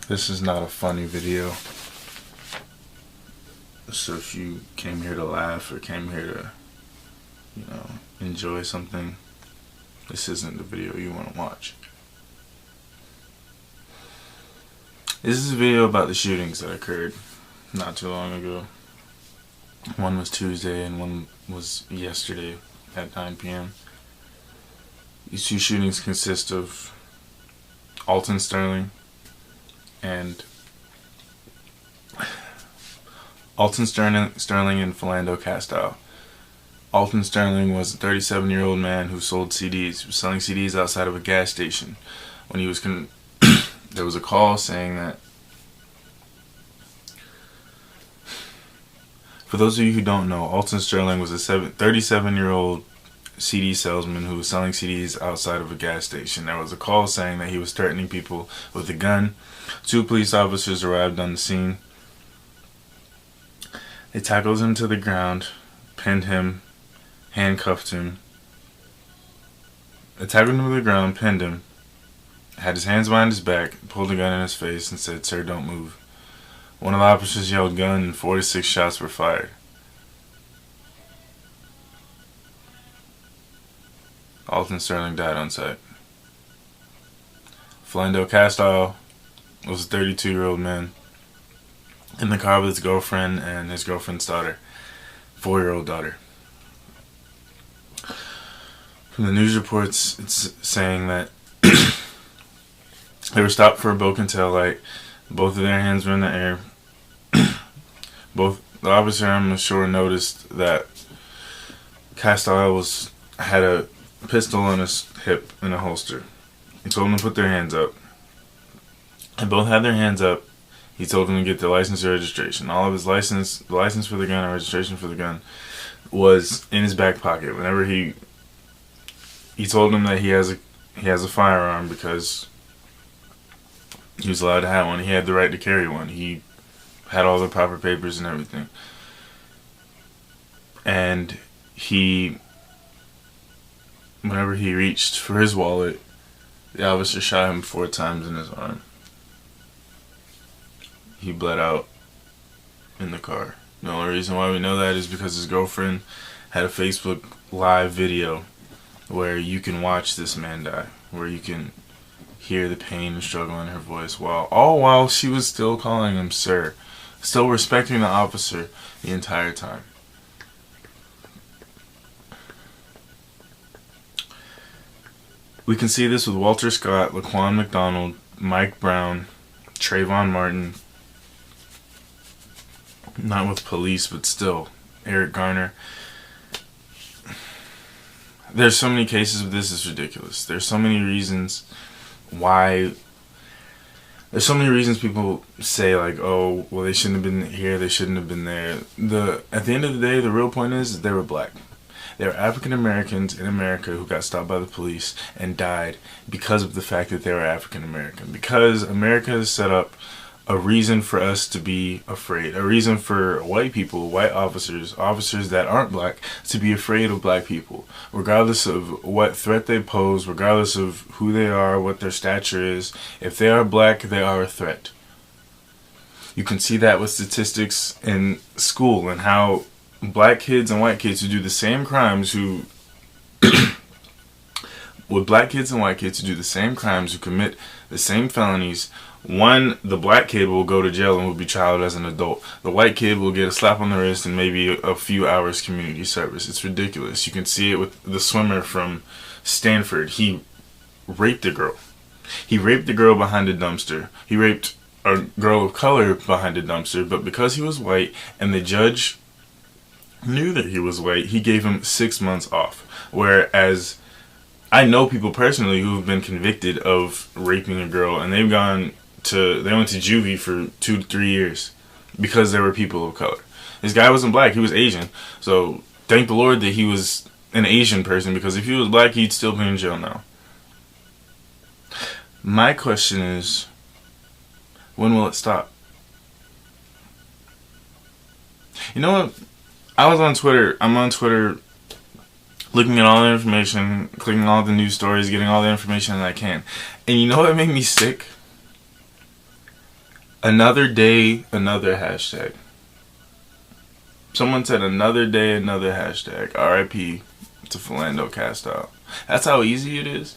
This is not a funny video. So if you came here to laugh or came here to, enjoy something, this isn't the video you want to watch. This is a video about the shootings that occurred not too long ago. One was Tuesday and one was yesterday at 9 p.m. These two shootings consist of Alton Sterling and Philando Castile. Alton Sterling was a 37-year-old man who sold CDs. He was selling CDs outside of a gas station. When he was there was a call saying that, for those of you who don't know, Alton Sterling was a 37-year-old CD salesman who was selling CDs outside of a gas station. There was a call saying that he was threatening people with a gun. Two police officers arrived on the scene. They tackled him to the ground, pinned him, handcuffed him. They tackled him to the ground, pinned him, had his hands behind his back, pulled a gun in his face and said, "Sir, don't move." One of the officers yelled gun and 4 to 6 shots were fired. Alton Sterling died on sight. Philando Castile was a 32-year-old man in the car with his girlfriend and his girlfriend's daughter, 4-year-old daughter. From the news reports, it's saying that they were stopped for a broken tail light. Both of their hands were in the air. The officer, I'm sure, noticed that Castile had a pistol on his hip in a holster. He told them to put their hands up. They both had their hands up. He told them to get their license and registration. All of his license for the gun and registration for the gun was in his back pocket. Whenever he told them that he has a firearm because he was allowed to have one. He had the right to carry one. He had all the proper papers and everything. And whenever he reached for his wallet, the officer shot him 4 times in his arm. He bled out in the car. The only reason why we know that is because his girlfriend had a Facebook Live video where you can watch this man die, where you can hear the pain and struggle in her voice, while she was still calling him sir, still respecting the officer the entire time. We can see this with Walter Scott, Laquan McDonald, Mike Brown, Trayvon Martin, not with police, but still, Eric Garner. There's so many cases of this, it's ridiculous. There's so many reasons people say, like, oh, well, they shouldn't have been here, they shouldn't have been there. At the end of the day, the real point is they were black. They were African Americans in America who got stopped by the police and died because of the fact that they were African American. Because America has set up a reason for us to be afraid. A reason for white people, white officers that aren't black, to be afraid of black people. Regardless of what threat they pose, regardless of who they are, what their stature is. If they are black, they are a threat. You can see that with statistics in school and how black kids and white kids who do the same crimes with black kids and white kids who do the same crimes, who commit the same felonies, the black kid will go to jail and will be tried as an adult. The white kid will get a slap on the wrist and maybe a few hours community service. It's ridiculous. You can see it with the swimmer from Stanford. He raped a girl. He raped a girl behind a dumpster. He raped a girl of color behind a dumpster, but because he was white and the judge knew that he was white, he gave him 6 months off. Whereas I know people personally who have been convicted of raping a girl and they went to juvie for 2 to 3 years because they were people of color. This guy wasn't black, he was Asian. So thank the Lord that he was an Asian person, because if he was black, he'd still be in jail now. My question is, when will it stop? You know what? I'm on Twitter looking at all the information, clicking all the news stories, getting all the information that I can. And you know what made me sick? Another day, another hashtag. Someone said another day, another hashtag. RIP to Philando Castile. That's how easy it is.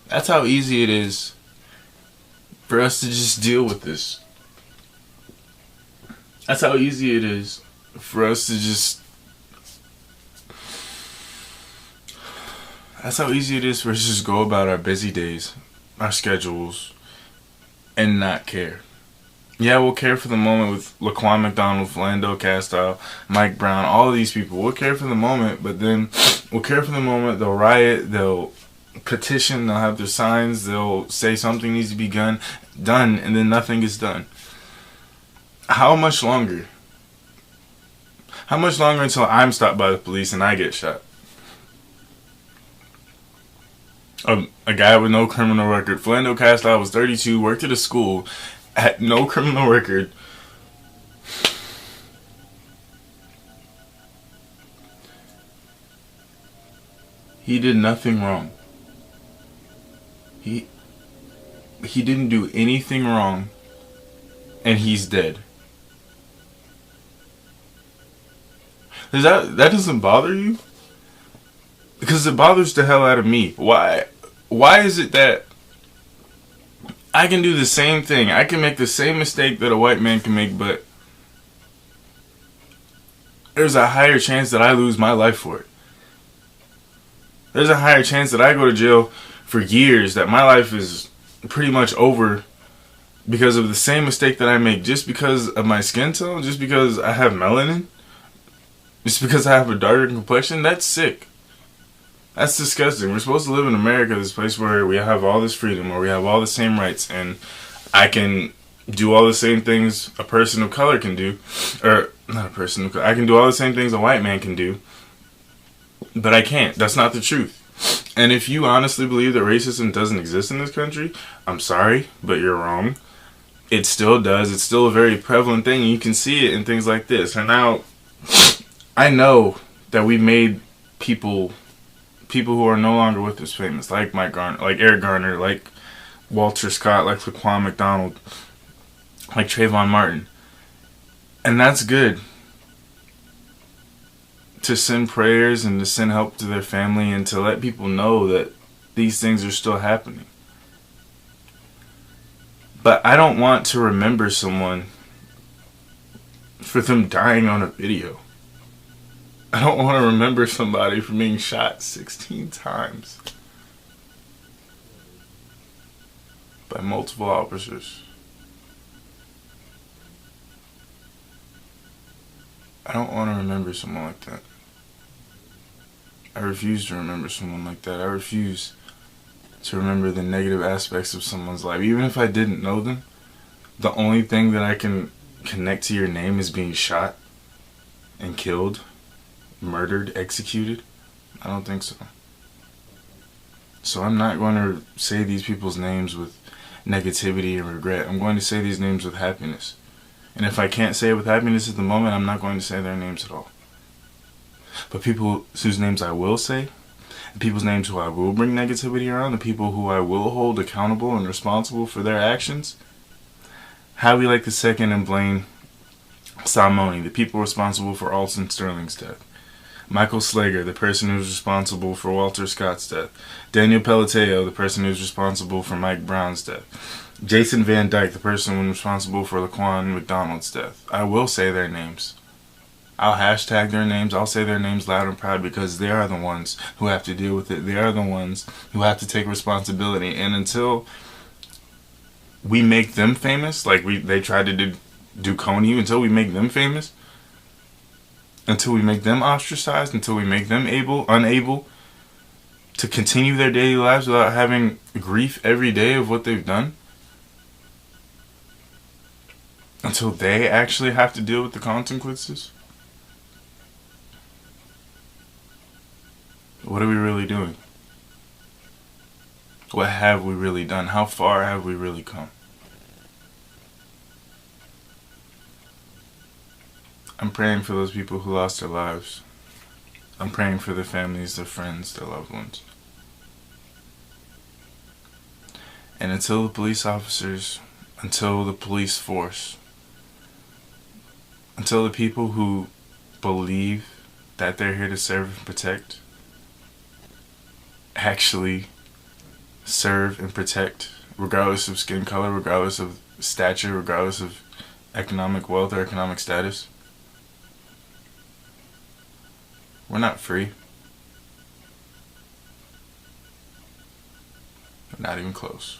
That's how easy it is for us to just deal with this. That's how easy it is for us to just... That's how easy it is for us to just go about our busy days, our schedules, and not care. Yeah, we'll care for the moment with Laquan McDonald, Philando Castile, Mike Brown, all of these people. We'll care for the moment, but then we'll care for the moment. They'll riot, they'll petition, they'll have their signs, they'll say something needs to be done, and then nothing is done. How much longer? How much longer until I'm stopped by the police and I get shot? A guy with no criminal record. Philando Castile was 32, worked at a school, had no criminal record. He did nothing wrong. He didn't do anything wrong, and he's dead. That doesn't bother you? Because it bothers the hell out of me. Why is it that I can do the same thing? I can make the same mistake that a white man can make, but there's a higher chance that I lose my life for it. There's a higher chance that I go to jail for years, that my life is pretty much over because of the same mistake that I make, just because of my skin tone, just because I have melanin, just because I have a darker complexion. That's sick. That's disgusting. We're supposed to live in America, this place where we have all this freedom, where we have all the same rights, and I can do all the same things a person of color can do. Or, not a person of color. I can do all the same things a white man can do. But I can't. That's not the truth. And if you honestly believe that racism doesn't exist in this country, I'm sorry, but you're wrong. It still does. It's still a very prevalent thing. You can see it in things like this. And now, I know that we made people who are no longer with us famous, like Mike Garner, like Eric Garner, like Walter Scott, like Laquan McDonald, like Trayvon Martin. And that's good. To send prayers and to send help to their family and to let people know that these things are still happening. But I don't want to remember someone for them dying on a video. I don't want to remember somebody for being shot 16 times by multiple officers. I don't want to remember someone like that. I refuse to remember someone like that. I refuse to remember the negative aspects of someone's life. Even if I didn't know them, the only thing that I can connect to your name is being shot and killed, murdered, executed. I don't think so. So I'm not going to say these people's names with negativity and regret. I'm going to say these names with happiness. And if I can't say it with happiness at the moment, I'm not going to say their names at all. But people whose names I will say, the people's names who I will bring negativity around, the people who I will hold accountable and responsible for their actions, Howie Lake II and Blaine Salmoni, the people responsible for Alton Sterling's death. Michael Slager, the person who's responsible for Walter Scott's death. Daniel Pelleteo, the person who's responsible for Mike Brown's death. Jason Van Dyke, the person who's responsible for Laquan McDonald's death. I will say their names. I'll hashtag their names. I'll say their names loud and proud because they are the ones who have to deal with it. They are the ones who have to take responsibility. And until we make them famous, like they tried to do Coney, until we make them famous, until we make them ostracized, until we make them unable to continue their daily lives without having grief every day of what they've done, until they actually have to deal with the consequences, what are we really doing? What have we really done? How far have we really come? I'm praying for those people who lost their lives. I'm praying for their families, their friends, their loved ones. And until the police officers, until the police force, until the people who believe that they're here to serve and protect actually serve and protect, regardless of skin color, regardless of stature, regardless of economic wealth or economic status, we're not free. We're not even close.